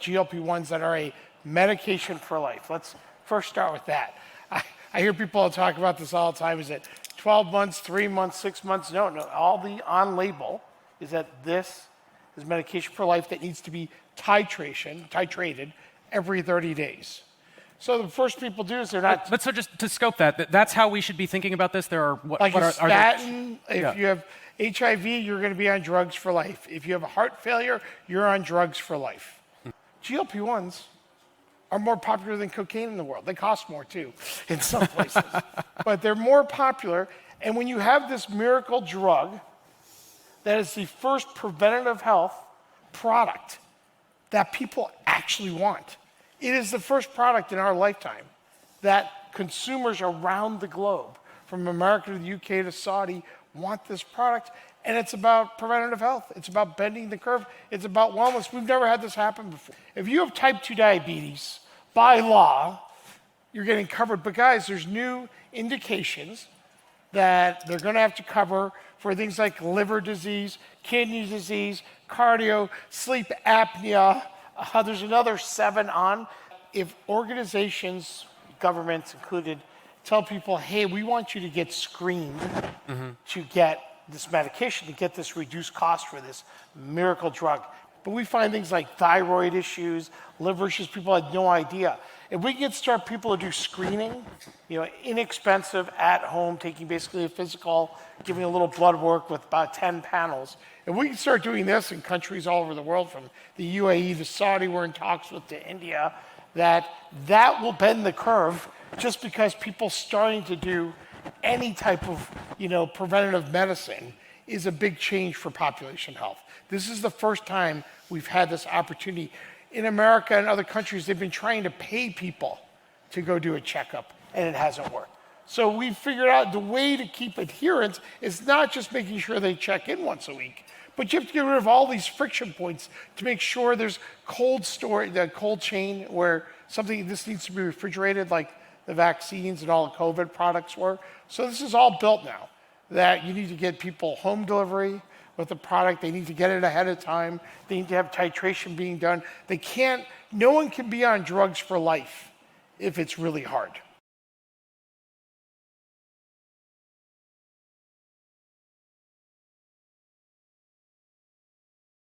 GLP-1s that are a medication for life. Let's first start with that. I hear people talk about this all the time. Is it 12 months, 3 months, 6 months? No. All the on-label is that this is medication for life that needs to be titrated every 30 days. So the first people do is they're not... But so just to scope that's how we should be thinking about this? There are... Like a statin, if you have HIV, you're going to be on drugs for life. If you have a heart failure, you're on drugs for life. GLP-1s are more popular than cocaine in the world. They cost more too, in some places. But they're more popular, and when you have this miracle drug that is the first preventative health product that people actually want, it is the first product in our lifetime that consumers around the globe, from America to the UK to Saudi, want this product. And it's about preventative health. It's about bending the curve. It's about wellness. We've never had this happen before. If you have type 2 diabetes, by law, you're getting covered. But guys, there's new indications that they're going to have to cover for things like liver disease, kidney disease, cardio, sleep apnea. There's another 7 on. If organizations, governments included, tell people, hey, we want you to get screened to get this medication, to get this reduced cost for this miracle drug. But we find things like thyroid issues, liver issues, people had no idea. If we can start people to do screening, inexpensive, at home, taking basically a physical, giving a little blood work with about 10 panels. If we can start doing this in countries all over the world, from the UAE to Saudi, we're in talks with, to India, that will bend the curve, just because people starting to do any type of preventative medicine is a big change for population health. This is the first time we've had this opportunity. In America and other countries, they've been trying to pay people to go do a checkup, and it hasn't worked. So we figured out the way to keep adherence is not just making sure they check in once a week, but you have to get rid of all these friction points to make sure there's cold storage, the cold chain, where this needs to be refrigerated, like the vaccines and all the COVID products were. So this is all built now, that you need to get people home delivery with the product. They need to get it ahead of time. They need to have titration being done. No one can be on drugs for life if it's really hard.